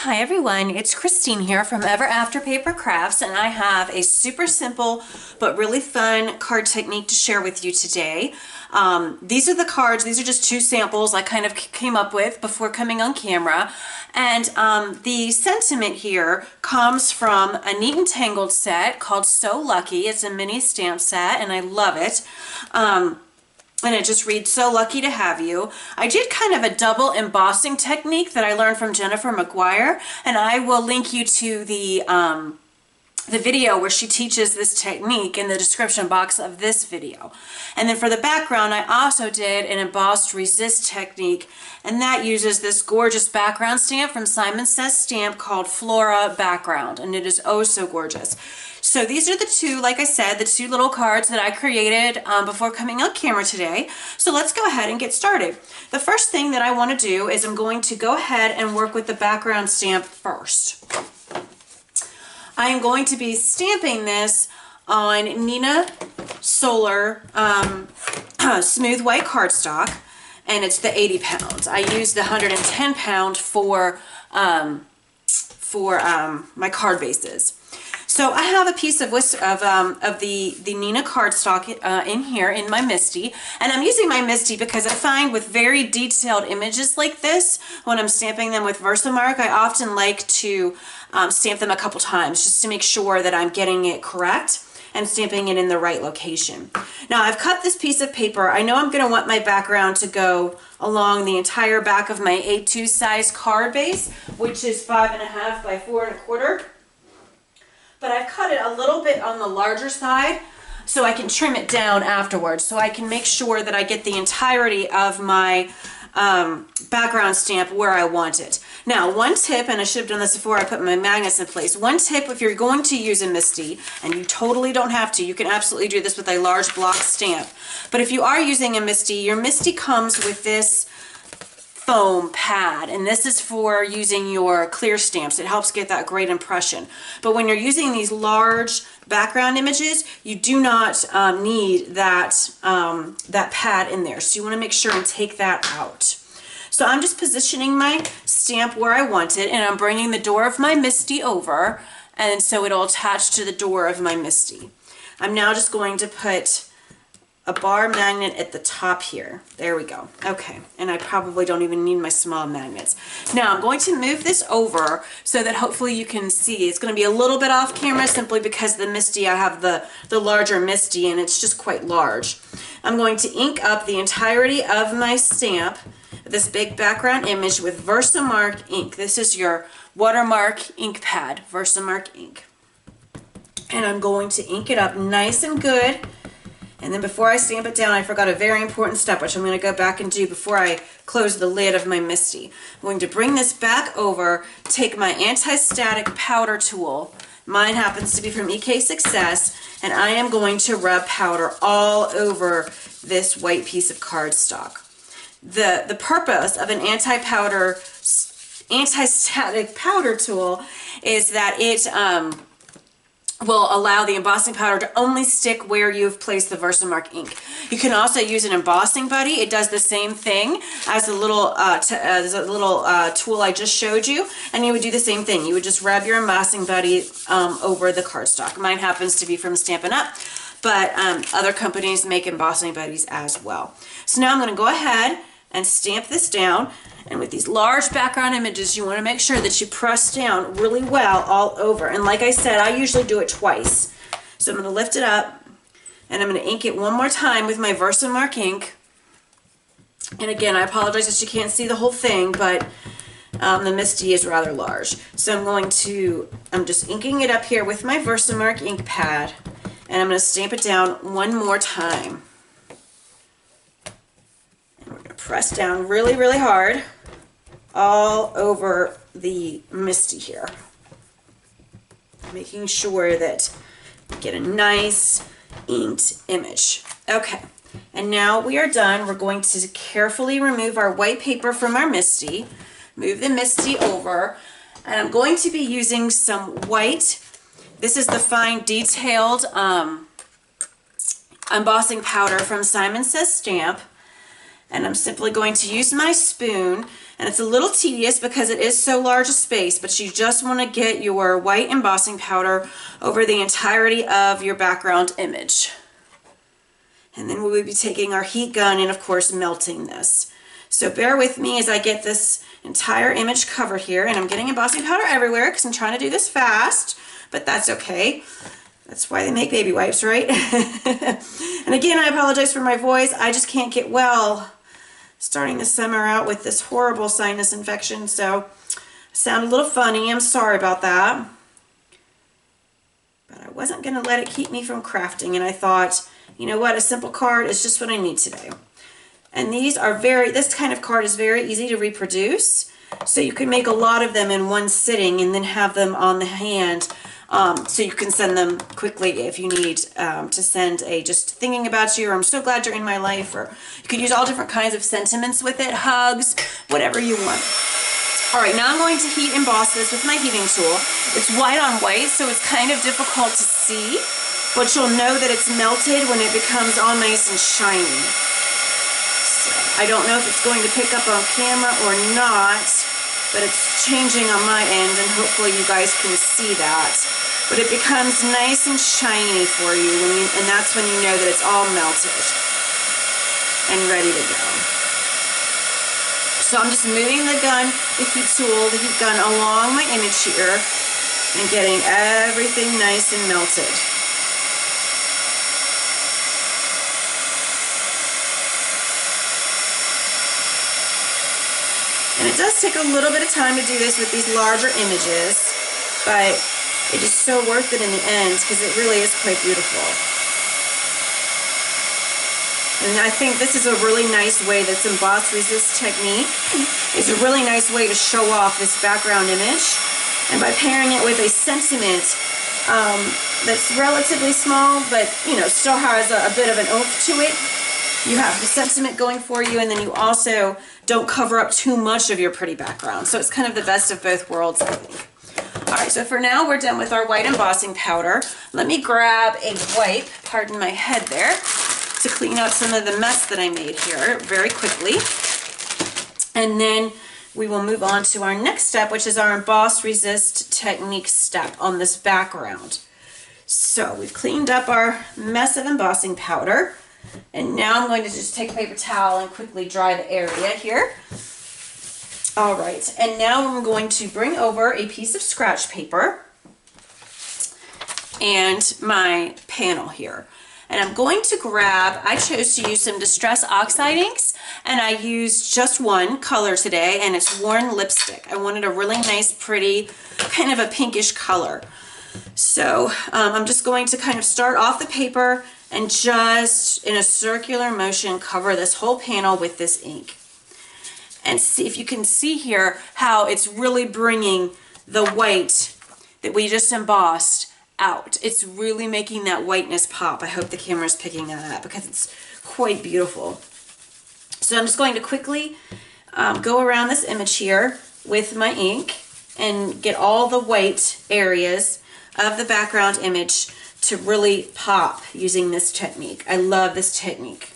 Hi everyone, it's Christine here from Ever After Paper Crafts, and I have a super simple but really fun card technique to share with you today. These are the cards. These are just two samples I kind of came up with before coming on camera, and the sentiment here comes from a Neat and Tangled set called So Lucky. It's a mini stamp set and I love it. And it just reads, "So lucky to have you." I did kind of a double embossing technique that I learned from Jennifer McGuire, and I will link you to the video where she teaches this technique in the description box of this video. And then for the background, I also did an embossed resist technique, and that uses this gorgeous background stamp from Simon Says Stamp called Flora Background, and it is oh so gorgeous. So these are the two, like I said, the two little cards that I created before coming on camera today. So let's go ahead and get started. The first thing that I want to do is I'm going to go ahead and work with the background stamp first. I am going to be stamping this on Nina Solar smooth white cardstock, and it's the 80 pounds. I used the 110 pound for my card bases. So I have a piece of the Nina cardstock in here in my MISTI, and I'm using my MISTI because I find with very detailed images like this, when I'm stamping them with Versamark, I often like to stamp them a couple times just to make sure that I'm getting it correct and stamping it in the right location. Now I've cut this piece of paper. I know I'm going to want my background to go along the entire back of my A2 size card base, which is 5.5 by 4.25. But I've cut it a little bit on the larger side so I can trim it down afterwards, so I can make sure that I get the entirety of my background stamp where I want it. Now, one tip, and I should have done this before I put my magnets in place, one tip if you're going to use a MISTI, and you totally don't have to, you can absolutely do this with a large block stamp, but if you are using a MISTI, your MISTI comes with this foam pad, and this is for using your clear stamps. It helps get that great impression. But when you're using these large background images, you do not need that that pad in there. So you want to make sure and take that out. So I'm just positioning my stamp where I want it, and I'm bringing the door of my MISTI over, and so it'll attach to the door of my MISTI. I'm now just going to put a bar magnet at the top here. There we go. Okay, and I probably don't even need my small magnets. Now I'm going to move this over so that hopefully you can see. It's going to be a little bit off camera simply because the MISTI, I have the larger MISTI, and it's just quite large. I'm going to ink up the entirety of my stamp, this big background image, with Versamark ink. This is your watermark ink pad, Versamark ink. And I'm going to ink it up nice and good. And then before I stamp it down, I forgot a very important step, which I'm going to go back and do before I close the lid of my MISTI. I'm going to bring this back over, take my anti-static powder tool. Mine happens to be from EK Success, and I am going to rub powder all over this white piece of cardstock. The purpose of an anti-static powder tool is that it will allow the embossing powder to only stick where you've placed the Versamark ink. You can also use an embossing buddy. It does the same thing as a little tool I just showed you, and you would do the same thing. You would just rub your embossing buddy over the cardstock. Mine happens to be from Stampin' Up, but other companies make embossing buddies as well. So now I'm going to go ahead and stamp this down. And with these large background images, you want to make sure that you press down really well all over. And like I said, I usually do it twice. So I'm going to lift it up, and I'm going to ink it one more time with my Versamark ink. And again, I apologize that you can't see the whole thing, but the MISTI is rather large. So I'm just inking it up here with my Versamark ink pad, and I'm going to stamp it down one more time. Press down really, really hard all over the MISTI here, making sure that you get a nice inked image. Okay, and now we are done. We're going to carefully remove our white paper from our MISTI, move the MISTI over, and I'm going to be using some white. This is the fine detailed embossing powder from Simon Says Stamp. And I'm simply going to use my spoon, And it's a little tedious because it is so large a space, but you just want to get your white embossing powder over the entirety of your background image. And then we will be taking our heat gun and of course melting this. So bear with me as I get this entire image covered here, and I'm getting embossing powder everywhere because I'm trying to do this fast, but that's okay. That's why they make baby wipes, right? And again, I apologize for my voice. I just can't get well starting the summer out with this horrible sinus infection, so I sound a little funny. I'm sorry about that. But I wasn't going to let it keep me from crafting, and I thought, you know what, a simple card is just what I need today. And these are this kind of card is very easy to reproduce, so you can make a lot of them in one sitting and then have them on the hand, so you can send them quickly if you need to send a just thinking about you, or I'm so glad you're in my life, or you could use all different kinds of sentiments with it, hugs, whatever you want. All right, now I'm going to heat emboss this with my heating tool. It's white on white, so it's kind of difficult to see, but you'll know that it's melted when it becomes all nice and shiny. So I don't know if it's going to pick up on camera or not, but it's changing on my end, and hopefully you guys can see that. But it becomes nice and shiny for you, and that's when you know that it's all melted and ready to go. So I'm just moving the heat gun along my image here and getting everything nice and melted. And it does take a little bit of time to do this with these larger images, but it is so worth it in the end because it really is quite beautiful. And I think this is a really nice way, this emboss resist technique is a really nice way to show off this background image. And by pairing it with a sentiment that's relatively small, but you know, still has a bit of an oomph to it, you have the sentiment going for you, and then you also don't cover up too much of your pretty background. So it's kind of the best of both worlds, I think. All right, so for now we're done with our white embossing powder. Let me grab a wipe, pardon my head there, to clean up some of the mess that I made here very quickly. And then we will move on to our next step, which is our emboss resist technique step on this background. So we've cleaned up our mess of embossing powder, and now I'm going to just take a paper towel and quickly dry the area here. All right, and now I'm going to bring over a piece of scratch paper and my panel here. And I'm going to grab, I chose to use some Distress Oxide inks, and I used just one color today, and it's Worn Lipstick. I wanted a really nice, pretty, kind of a pinkish color. So I'm just going to kind of start off the paper and just in a circular motion cover this whole panel with this ink. And see if you can see here how it's really bringing the white that we just embossed out. It's really making that whiteness pop. I hope the camera's picking that up because it's quite beautiful. So I'm just going to quickly go around this image here with my ink and get all the white areas of the background image to really pop using this technique. I love this technique.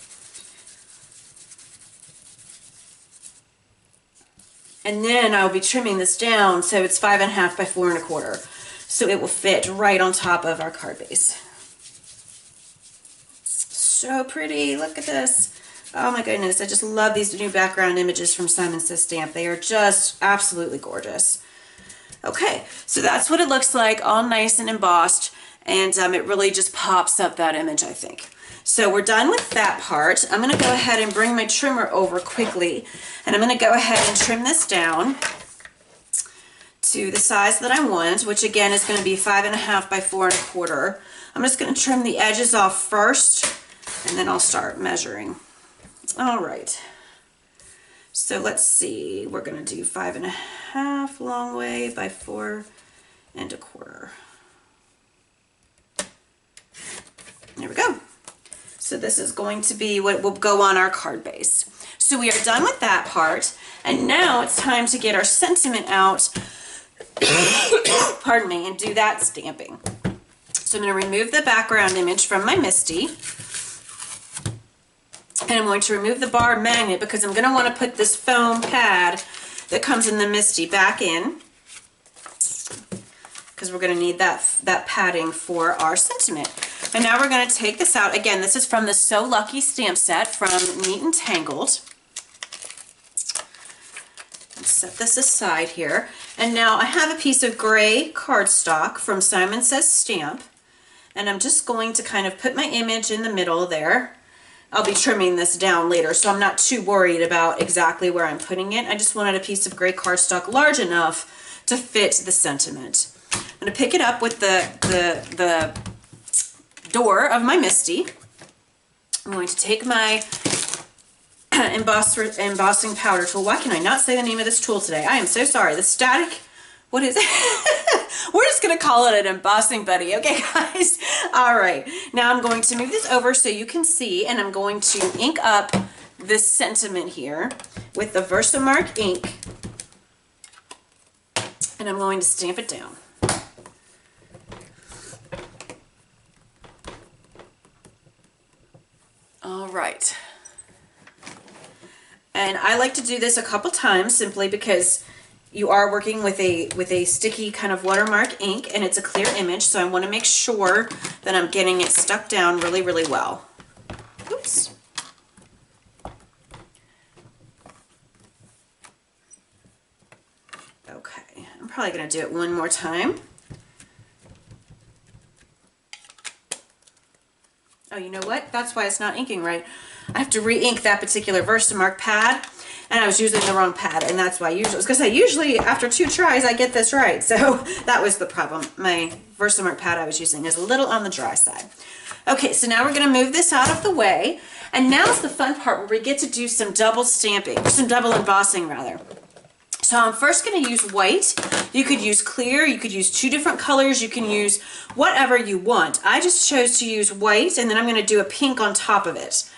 And then I'll be trimming this down so it's 5.5 by 4 1/4. So it will fit right on top of our card base. So pretty, look at this. Oh my goodness, I just love these new background images from Simon Says Stamp. They are just absolutely gorgeous. Okay, so that's what it looks like, all nice and embossed, and it really just pops up that image, I think. So we're done with that part. I'm gonna go ahead and bring my trimmer over quickly, and I'm gonna go ahead and trim this down to the size that I want, which again is gonna be 5.5 by 4 1/4. I'm just gonna trim the edges off first, and then I'll start measuring. All right, so let's see, we're gonna do 5.5 long way by 4 1/4. There we go. So this is going to be what will go on our card base. So we are done with that part, and now it's time to get our sentiment out, pardon me, and do that stamping. So I'm going to remove the background image from my MISTI, and I'm going to remove the bar magnet because I'm going to want to put this foam pad that comes in the MISTI back in, because we're going to need that padding for our sentiment. And now we're going to take this out. Again, this is from the So Lucky stamp set from Neat and Tangled. And set this aside here. And now I have a piece of gray cardstock from Simon Says Stamp. And I'm just going to kind of put my image in the middle there. I'll be trimming this down later, so I'm not too worried about exactly where I'm putting it. I just wanted a piece of gray cardstock large enough to fit the sentiment. I'm going to pick it up with the door of my MISTI. I'm going to take my embossing powder tool. Why can I not say the name of this tool today? I am so sorry. The static, what is it? We're just going to call it an embossing buddy. Okay, guys? All right. Now I'm going to move this over so you can see, and I'm going to ink up this sentiment here with the Versamark ink, and I'm going to stamp it down. All right. And I like to do this a couple times simply because you are working with a sticky kind of watermark ink, and it's a clear image, so I want to make sure that I'm getting it stuck down really, really well. Oops. Okay, I'm probably going to do it one more time. Oh, you know what? That's why it's not inking right. I have to re-ink that particular Versamark pad, and I was using the wrong pad, and that's why usually, I was going to say, usually after 2 tries I get this right, so that was the problem. My Versamark pad I was using is a little on the dry side. Okay, so now we're going to move this out of the way, and now's the fun part where we get to do some double stamping, or some double embossing rather. So I'm first going to use white. You could use clear, you could use 2 different colors, you can use whatever you want. I just chose to use white, and then I'm going to do a pink on top of it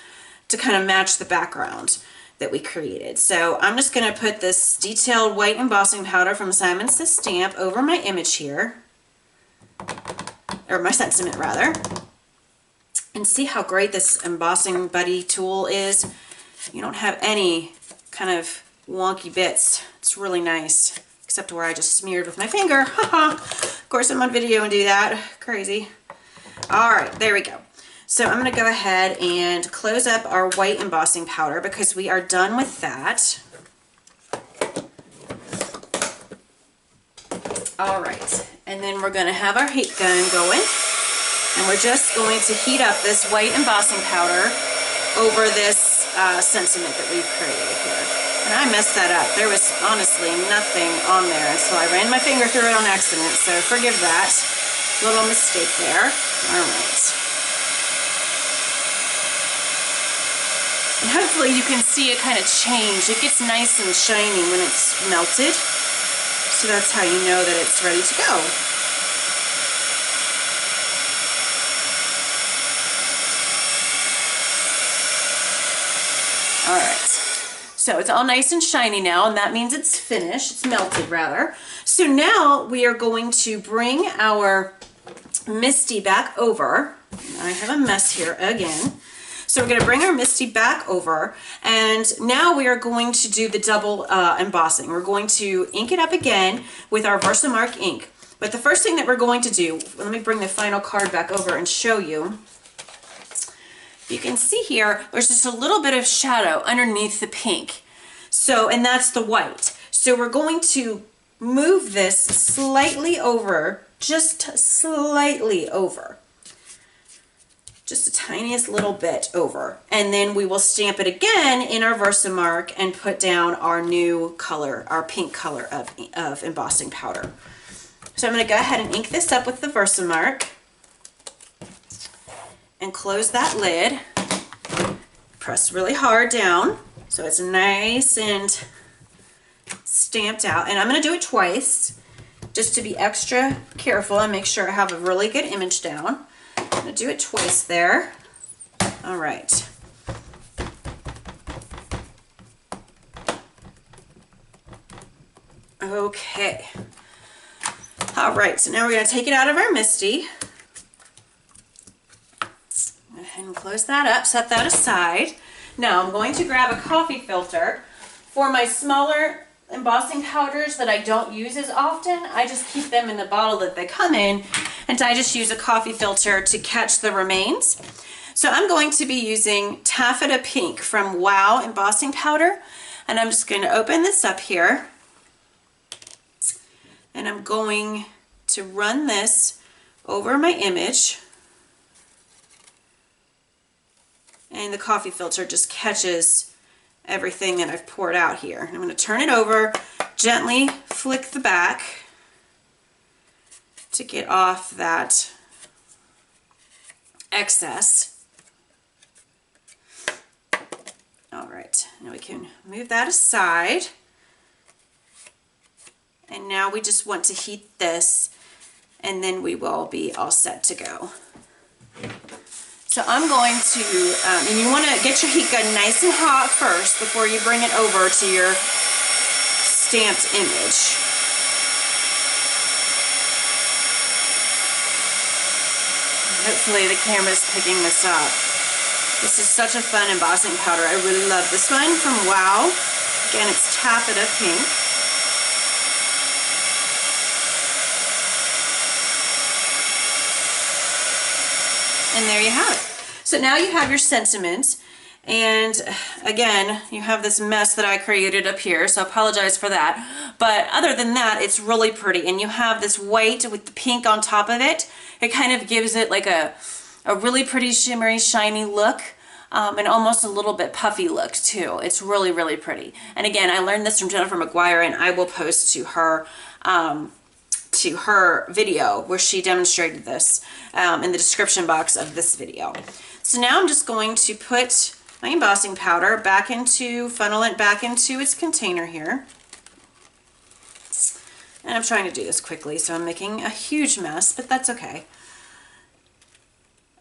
to kind of match the background that we created. So I'm just going to put this detailed white embossing powder from Simon Says Stamp over my image here, or my sentiment rather, and see how great this embossing buddy tool is. You don't have any kind of wonky bits. It's really nice, except where I just smeared with my finger. Of course I'm on video and do that. Crazy. All right, there we go. So I'm going to go ahead and close up our white embossing powder because we are done with that. All right, and then we're going to have our heat gun going, and we're just going to heat up this white embossing powder over this sentiment that we've created here. And I messed that up. There was honestly nothing on there, and so I ran my finger through it on accident, so forgive that little mistake there. All right. And hopefully you can see it kind of change. It gets nice and shiny when it's melted. So that's how you know that it's ready to go. All right. So it's all nice and shiny now, and that means it's finished. It's melted rather. So now we are going to bring our MISTI back over. I have a mess here again. So we're going to bring our MISTI back over, and now we are going to do the double embossing. We're going to ink it up again with our Versamark ink. But the first thing that we're going to do, let me bring the final card back over and show you. You can see here, there's just a little bit of shadow underneath the pink. So, and that's the white. So we're going to move this slightly over, just slightly over. Just the tiniest little bit over, and then we will stamp it again in our Versamark and put down our new color, our pink color of embossing powder. So I'm going to go ahead and ink this up with the Versamark and close that lid. Press really hard down so it's nice and stamped out, and I'm going to do it twice just to be extra careful and make sure I have a really good image down. I'm going to do it twice there. All right. Okay. All right, so now we're going to take it out of our MISTI. Go ahead and close that up, set that aside. Now I'm going to grab a coffee filter for my smaller embossing powders that I don't use as often. I just keep them in the bottle that they come in, and I just use a coffee filter to catch the remains. So I'm going to be using Taffeta Pink from Wow embossing powder, and I'm just going to open this up here, and I'm going to run this over my image, and the coffee filter just catches everything that I've poured out here. I'm going to turn it over, gently flick the back to get off that excess. All right, now we can move that aside. And now we just want to heat this, and then we will be all set to go. So I'm going to, and you want to get your heat gun nice and hot first before you bring it over to your stamped image. Hopefully the camera's picking this up. This is such a fun embossing powder. I really love this one from Wow. Again, it's Taffeta Pink. And there you have it. So now you have your sentiment, and again, you have this mess that I created up here, so I apologize for that. But other than that, it's really pretty, and you have this white with the pink on top of it. It kind of gives it like a really pretty shimmery, shiny look, and almost a little bit puffy look too. It's really, really pretty. And again, I learned this from Jennifer McGuire, and I will post to her video where she demonstrated this in the description box of this video. So now I'm just going to put my embossing powder back into, funnel it back into its container here. And I'm trying to do this quickly, so I'm making a huge mess, but that's okay.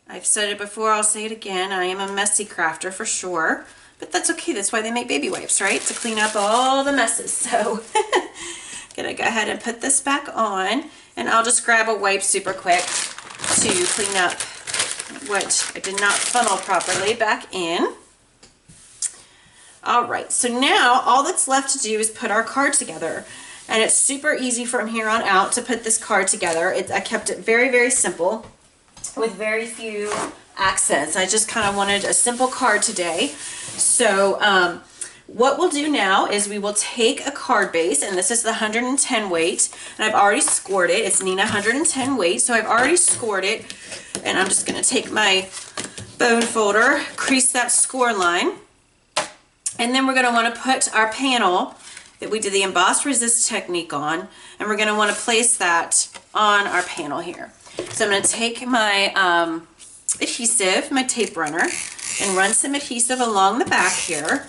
I've said it before, I'll say it again, I am a messy crafter for sure, but that's okay. That's why they make baby wipes, right? To clean up all the messes. So gonna go ahead and put this back on, and I'll just grab a wipe super quick to clean up what I did not funnel properly back in. All right, so now all that's left to do is put our card together, and it's super easy from here on out to put this card together. I kept it very, very simple with very few accents. I just kind of wanted a simple card today. So what we'll do now is we will take a card base, and this is the 110 weight, and I've already scored it. It's Neenah 110 weight, so I've already scored it, and I'm just going to take my bone folder, crease that score line, and then we're going to want to put our panel that we did the emboss resist technique on, and we're going to want to place that on our panel here. So I'm going to take my adhesive, my tape runner, and run some adhesive along the back here,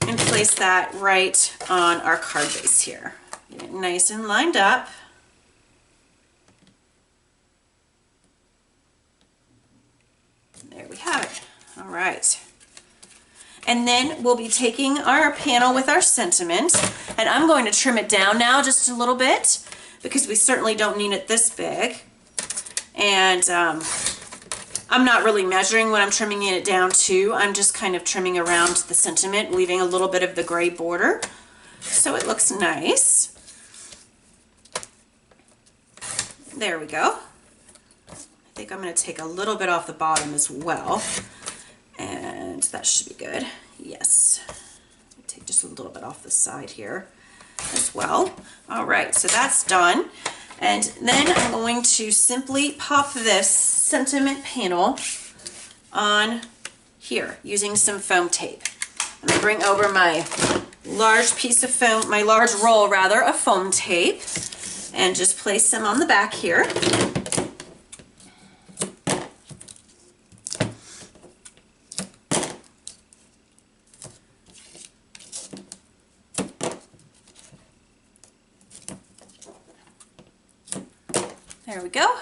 and place that right on our card base here. Get it nice and lined up. There we have it. All right. And then we'll be taking our panel with our sentiment, and I'm going to trim it down now just a little bit because we certainly don't need it this big. And I'm not really measuring when I'm trimming it down to. I'm just kind of trimming around the sentiment, leaving a little bit of the gray border so it looks nice. There we go. I think I'm going to take a little bit off the bottom as well, and that should be good. Yes. Take just a little bit off the side here as well. All right, so that's done. And then I'm going to simply pop this sentiment panel on here using some foam tape. I'm going to bring over my large piece of foam, my large roll rather, of foam tape, and just place them on the back here. There we go.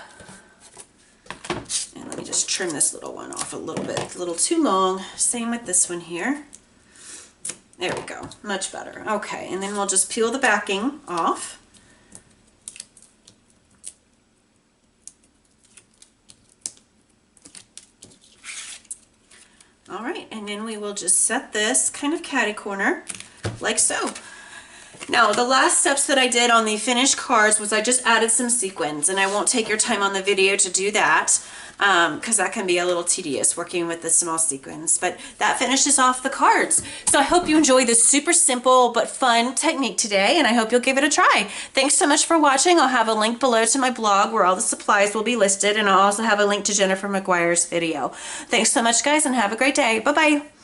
And let me just trim this little one off a little bit. It's a little too long. Same with this one here. There we go. Much better. Okay, and then we'll just peel the backing off. All right, and And then we will just set this kind of catty corner like so. Now, the last steps that I did on the finished cards was I just added some sequins, and I won't take your time on the video to do that because that can be a little tedious working with the small sequins, but that finishes off the cards. So I hope you enjoy this super simple but fun technique today, and I hope you'll give it a try. Thanks so much for watching. I'll have a link below to my blog where all the supplies will be listed, and I'll also have a link to Jennifer McGuire's video. Thanks so much, guys, and have a great day. Bye-bye.